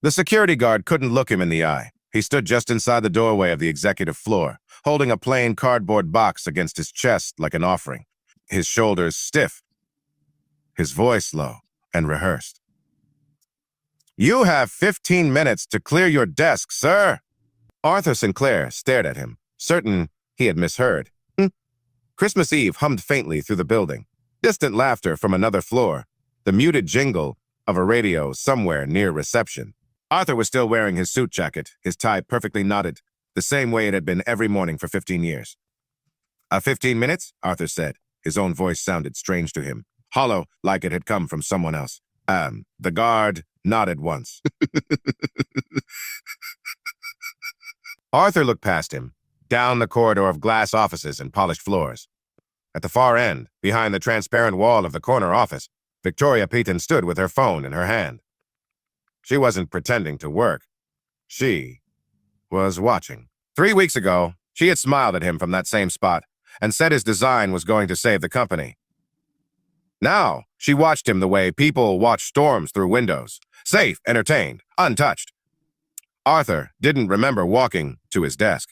The security guard couldn't look him in the eye. He stood just inside the doorway of the executive floor, holding a plain cardboard box against his chest like an offering, his shoulders stiff, his voice low and rehearsed. "You have 15 minutes to clear your desk, sir." Arthur Sinclair stared at him, certain he had misheard. Christmas Eve hummed faintly through the building. Distant laughter from another floor, the muted jingle of a radio somewhere near reception. Arthur was still wearing his suit jacket, his tie perfectly knotted, the same way it had been every morning for 15 years. 15 minutes?" Arthur said. His own voice sounded strange to him, hollow like it had come from someone else. The guard nodded once. Arthur looked past him, down the corridor of glass offices and polished floors. At the far end, behind the transparent wall of the corner office, Victoria Peaton stood with her phone in her hand. She wasn't pretending to work. She was watching. 3 weeks ago, she had smiled at him from that same spot and said his design was going to save the company. Now, she watched him the way people watch storms through windows, safe, entertained, untouched. Arthur didn't remember walking to his desk.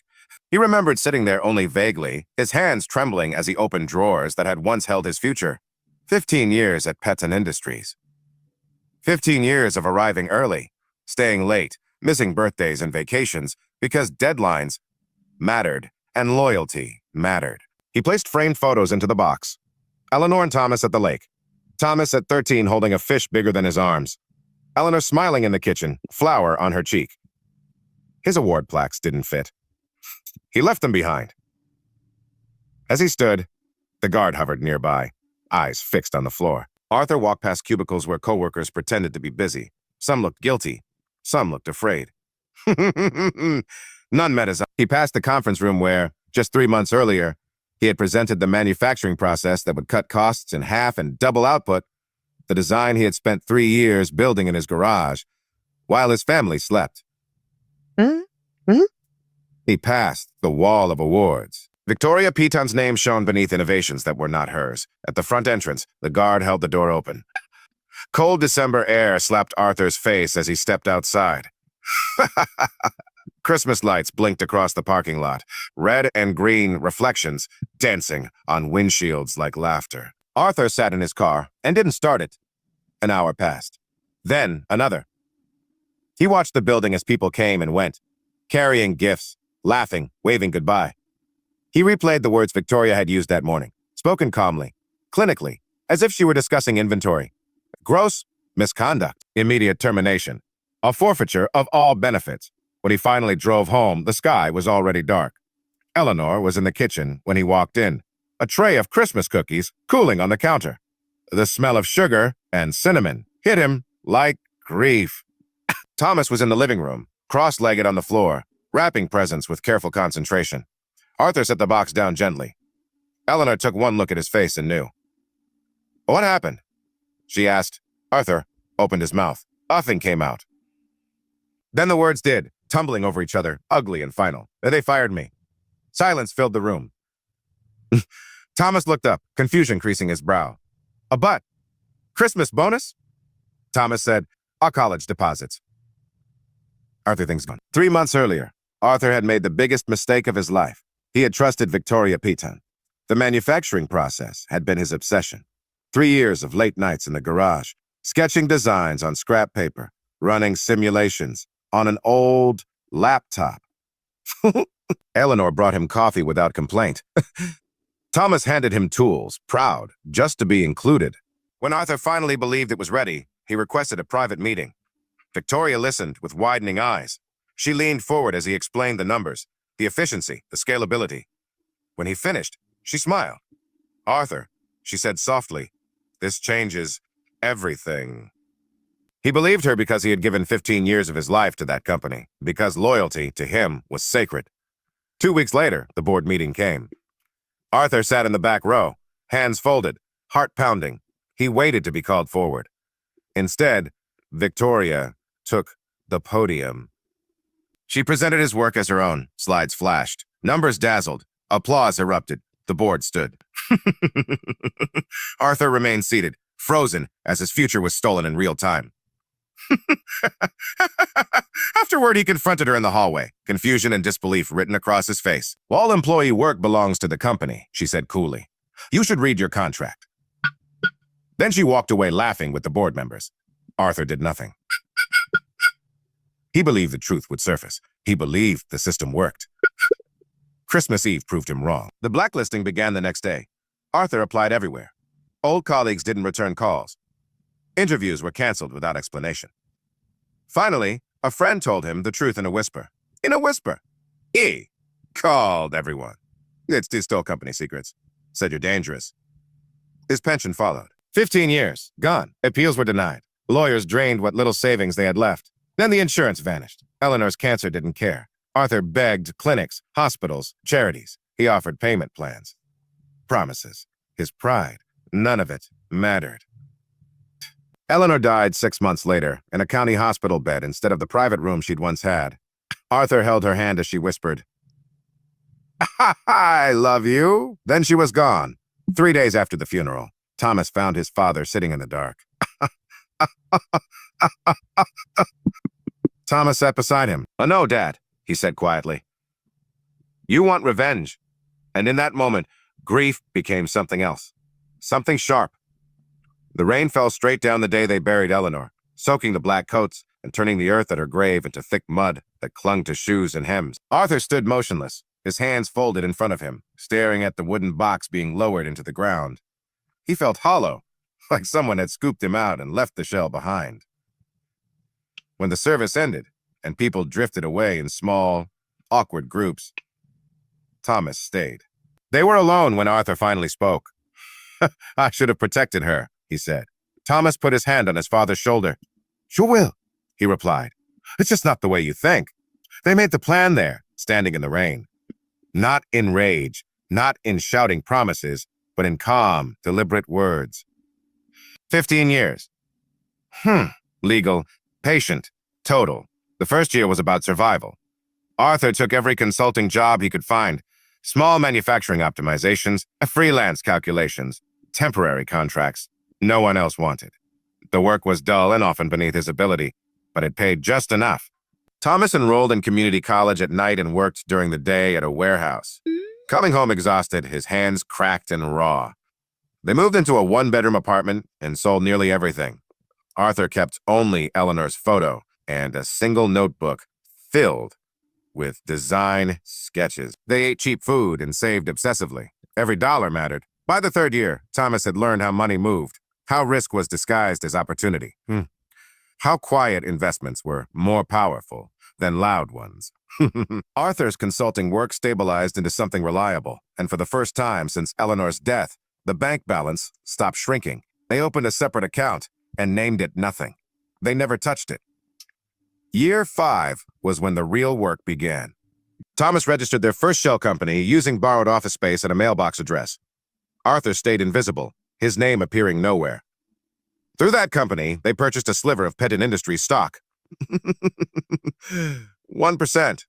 He remembered sitting there only vaguely, his hands trembling as he opened drawers that had once held his future. 15 years at Peton Industries. 15 years of arriving early, staying late, missing birthdays and vacations because deadlines mattered and loyalty mattered. He placed framed photos into the box. Eleanor and Thomas at the lake. Thomas at 13 holding a fish bigger than his arms. Eleanor smiling in the kitchen, flour on her cheek. His award plaques didn't fit. He left them behind. As he stood, the guard hovered nearby, eyes fixed on the floor. Arthur walked past cubicles where coworkers pretended to be busy. Some looked guilty. Some looked afraid. None met his eye. He passed the conference room where, just 3 months earlier, he had presented the manufacturing process that would cut costs in half and double output, the design he had spent 3 years building in his garage, while his family slept. He passed the wall of awards. Victoria Peaton's name shone beneath innovations that were not hers. At the front entrance, the guard held the door open. Cold December air slapped Arthur's face as he stepped outside. Christmas lights blinked across the parking lot, red and green reflections dancing on windshields like laughter. Arthur sat in his car and didn't start it. An hour passed. Then another. He watched the building as people came and went, carrying gifts, laughing, waving goodbye. He replayed the words Victoria had used that morning, spoken calmly, clinically, as if she were discussing inventory. Gross misconduct, immediate termination, a forfeiture of all benefits. When he finally drove home, the sky was already dark. Eleanor was in the kitchen when he walked in, a tray of Christmas cookies cooling on the counter. The smell of sugar and cinnamon hit him like grief. Thomas was in the living room, cross-legged on the floor, wrapping presents with careful concentration. Arthur set the box down gently. Eleanor took one look at his face and knew. "What happened?" she asked. Arthur opened his mouth. Nothing came out. Then the words did, tumbling over each other, ugly and final. "They fired me." Silence filled the room. Thomas looked up, confusion creasing his brow. "A butt? Christmas bonus?" Thomas said, "Our college deposits." Arthur thinks gone. 3 months earlier, Arthur had made the biggest mistake of his life. He had trusted Victoria Peaton. The manufacturing process had been his obsession. 3 years of late nights in the garage, sketching designs on scrap paper, running simulations on an old laptop. Eleanor brought him coffee without complaint. Thomas handed him tools, proud, just to be included. When Arthur finally believed it was ready, he requested a private meeting. Victoria listened with widening eyes. She leaned forward as he explained the numbers, the efficiency, the scalability. When he finished, she smiled. "Arthur," she said softly, "this changes everything." He believed her because he had given 15 years of his life to that company, because loyalty to him was sacred. 2 weeks later, the board meeting came. Arthur sat in the back row, hands folded, heart pounding. He waited to be called forward. Instead, Victoria took the podium. She presented his work as her own. Slides flashed. Numbers dazzled. Applause erupted. The board stood. Arthur remained seated, frozen as his future was stolen in real time. Afterward, he confronted her in the hallway, confusion and disbelief written across his face. All employee work belongs to the company, she said coolly. You should read your contract. Then she walked away laughing with the board members. Arthur did nothing. He believed the truth would surface. He believed the system worked. Christmas Eve proved him wrong. The blacklisting began the next day. Arthur applied everywhere. Old colleagues didn't return calls. Interviews were canceled without explanation. Finally, a friend told him the truth in a whisper. In a whisper. He called everyone. It's still company secrets. Said you're dangerous. His pension followed. 15 years. Gone. Appeals were denied. Lawyers drained what little savings they had left. Then the insurance vanished. Eleanor's cancer didn't care. Arthur begged clinics, hospitals, charities. He offered payment plans. Promises. His pride. None of it mattered. Eleanor died 6 months later in a county hospital bed instead of the private room she'd once had. Arthur held her hand as she whispered, I love you. Then she was gone. 3 days after the funeral, Thomas found his father sitting in the dark. Thomas sat beside him. No, Dad, he said quietly. You want revenge. And in that moment, grief became something else. Something sharp. The rain fell straight down the day they buried Eleanor, soaking the black coats and turning the earth at her grave into thick mud that clung to shoes and hems. Arthur stood motionless, his hands folded in front of him, staring at the wooden box being lowered into the ground. He felt hollow, like someone had scooped him out and left the shell behind. When the service ended and people drifted away in small, awkward groups, Thomas stayed. They were alone when Arthur finally spoke. I should have protected her, he said. Thomas put his hand on his father's shoulder. Sure will, he replied. It's just not the way you think. They made the plan there, standing in the rain. Not in rage, not in shouting promises, but in calm, deliberate words. 15 years. Legal, patient, total. The first year was about survival. Arthur took every consulting job he could find. Small manufacturing optimizations, freelance calculations, temporary contracts. No one else wanted. The work was dull and often beneath his ability, but it paid just enough. Thomas enrolled in community college at night and worked during the day at a warehouse. Coming home exhausted, his hands cracked and raw. They moved into a one-bedroom apartment and sold nearly everything. Arthur kept only Eleanor's photo and a single notebook filled with design sketches. They ate cheap food and saved obsessively. Every dollar mattered. By the third year, Thomas had learned how money moved, how risk was disguised as opportunity, how quiet investments were more powerful than loud ones. Arthur's consulting work stabilized into something reliable, and for the first time since Eleanor's death, the bank balance stopped shrinking. They opened a separate account and named it nothing. They never touched it. Year 5 was when the real work began. Thomas registered their first shell company using borrowed office space and a mailbox address. Arthur stayed invisible, his name appearing nowhere. Through that company, they purchased a sliver of Pettit Industries stock. 1%.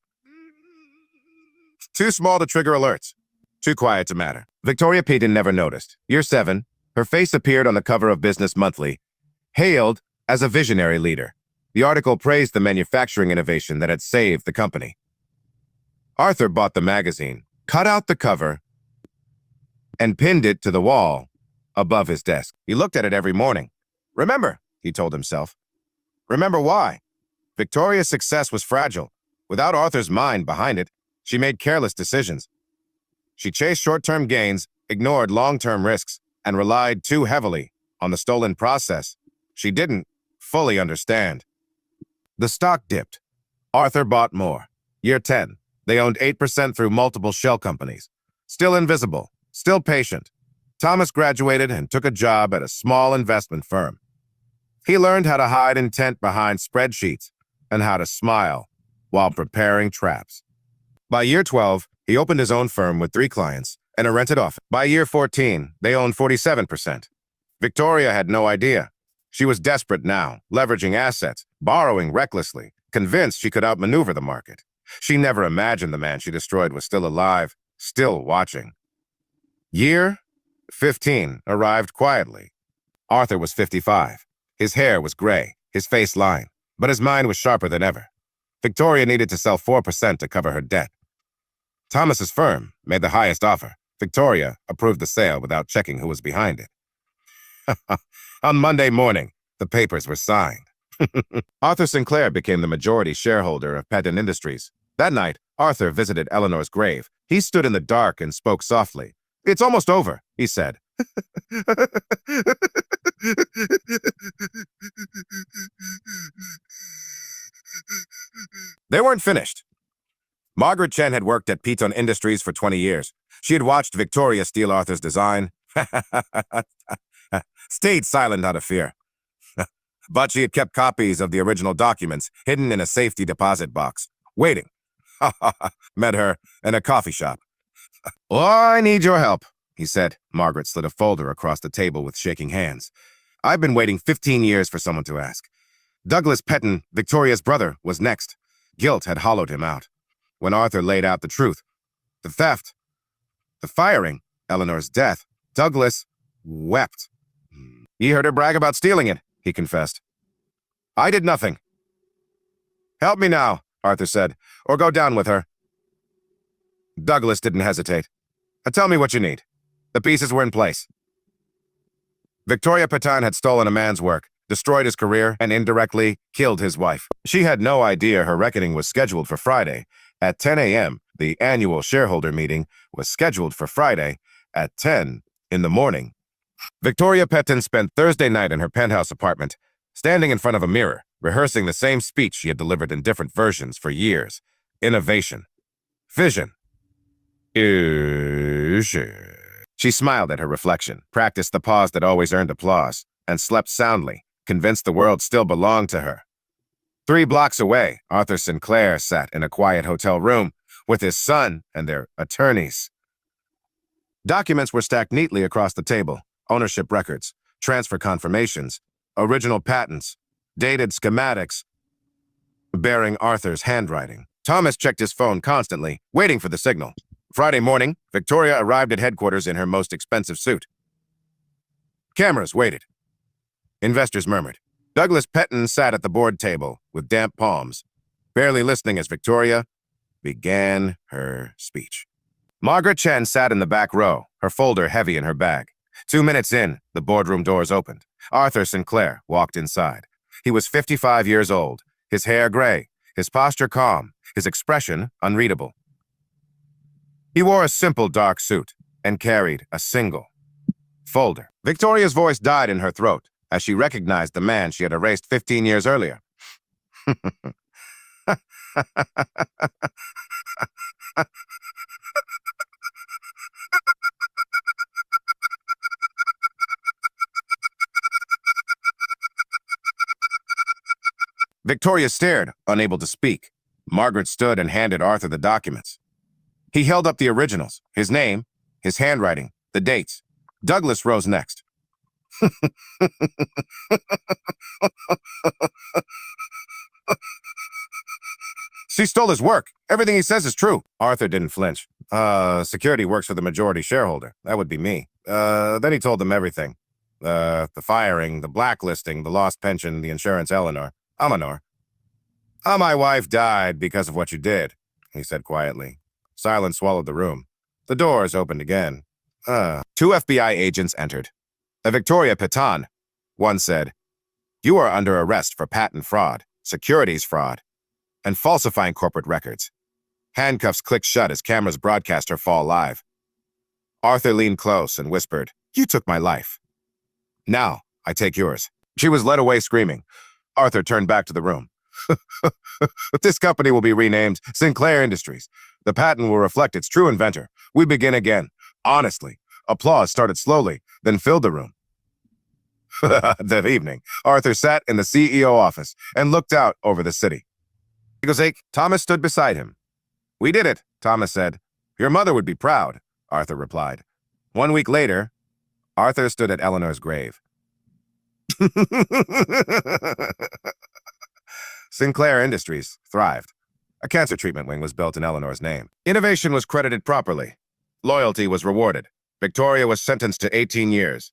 Too small to trigger alerts. Too quiet to matter. Victoria Peden never noticed. Year 7, her face appeared on the cover of Business Monthly, hailed as a visionary leader. The article praised the manufacturing innovation that had saved the company. Arthur bought the magazine, cut out the cover, and pinned it to the wall above his desk. He looked at it every morning. Remember, he told himself. Remember why? Victoria's success was fragile. Without Arthur's mind behind it, she made careless decisions. She chased short-term gains, ignored long-term risks, and relied too heavily on the stolen process she didn't fully understand. The stock dipped. Arthur bought more. Year 10, they owned 8% through multiple shell companies. Still invisible, still patient. Thomas graduated and took a job at a small investment firm. He learned how to hide intent behind spreadsheets and how to smile while preparing traps. By year 12, he opened his own firm with 3 clients and a rented office. By year 14, they owned 47%. Victoria had no idea. She was desperate now, leveraging assets, borrowing recklessly, convinced she could outmaneuver the market. She never imagined the man she destroyed was still alive, still watching. Year 15 arrived quietly. Arthur was 55. His hair was gray. his face lined, but his mind was sharper than ever. Victoria needed to sell 4% to cover her debt. Thomas's firm made the highest offer. Victoria approved the sale without checking who was behind it. On Monday morning, the papers were signed. Arthur Sinclair became the majority shareholder of Patton Industries. That night, Arthur visited Eleanor's grave. He stood in the dark and spoke softly. "It's almost over," he said. They weren't finished. Margaret Chen had worked at Patton Industries for 20 years. She had watched Victoria steal Arthur's design, stayed silent out of fear. But she had kept copies of the original documents hidden in a safety deposit box, waiting. Met her in a coffee shop. "Oh, I need your help," he said. Margaret slid a folder across the table with shaking hands. "I've been waiting 15 years for someone to ask." Douglas Patton, Victoria's brother, was next. Guilt had hollowed him out. When Arthur laid out the truth, the theft, the firing, Eleanor's death, Douglas wept. "You heard her brag about stealing it," he confessed. "I did nothing." "Help me now," Arthur said, "or go down with her." Douglas didn't hesitate. "Tell me what you need." The pieces were in place. Victoria Patton had stolen a man's work, destroyed his career, and indirectly killed his wife. She had no idea her reckoning was scheduled for Friday at 10 a.m. The annual shareholder meeting was scheduled for Friday at 10 in the morning. Victoria Patton spent Thursday night in her penthouse apartment, standing in front of a mirror, rehearsing the same speech she had delivered in different versions for years. Innovation. Vision. She smiled at her reflection, practiced the pause that always earned applause, and slept soundly, convinced the world still belonged to her. 3 blocks away, Arthur Sinclair sat in a quiet hotel room with his son and their attorneys. Documents were stacked neatly across the table: ownership records, transfer confirmations, original patents, dated schematics bearing Arthur's handwriting. Thomas checked his phone constantly, waiting for the signal. Friday morning, Victoria arrived at headquarters in her most expensive suit. Cameras waited. Investors murmured. Douglas Patton sat at the board table with damp palms, barely listening as Victoria began her speech. Margaret Chen sat in the back row, her folder heavy in her bag. 2 minutes in, the boardroom doors opened. Arthur Sinclair walked inside. He was 55 years old, his hair gray, his posture calm, his expression unreadable. He wore a simple dark suit and carried a single folder. Victoria's voice died in her throat as she recognized the man she had erased 15 years earlier. Victoria stared, unable to speak. Margaret stood and handed Arthur the documents. He held up the originals, his name, his handwriting, the dates. Douglas rose next. She stole his work. Everything he says is true. Arthur didn't flinch. Security works for the majority shareholder. That would be me. Then he told them everything. The firing, the blacklisting, the lost pension, the insurance, Eleanor. My wife died because of what you did, he said quietly. Silence swallowed the room. The doors opened again. 2 FBI agents entered. Victoria Patton. One said, "You are under arrest for patent fraud, securities fraud, and falsifying corporate records." Handcuffs clicked shut as cameras broadcast her fall live. Arthur leaned close and whispered, "You took my life. Now, I take yours." She was led away screaming. Arthur turned back to the room. "This company will be renamed Sinclair Industries. The patent will reflect its true inventor. We begin again. Honestly." Applause started slowly, then filled the room. That evening, Arthur sat in the CEO office and looked out over the city. Thomas stood beside him. "We did it," Thomas said. "Your mother would be proud," Arthur replied. 1 week later, Arthur stood at Eleanor's grave. Sinclair Industries thrived. A cancer treatment wing was built in Eleanor's name. Innovation was credited properly. Loyalty was rewarded. Victoria was sentenced to 18 years.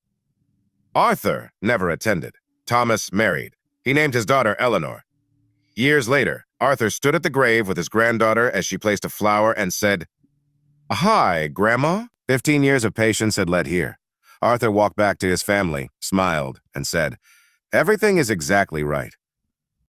Arthur never attended. Thomas married. He named his daughter Eleanor. Years later, Arthur stood at the grave with his granddaughter as she placed a flower and said, "Hi, Grandma." 15 years of patience had led here. Arthur walked back to his family, smiled, and said, "Everything is exactly right.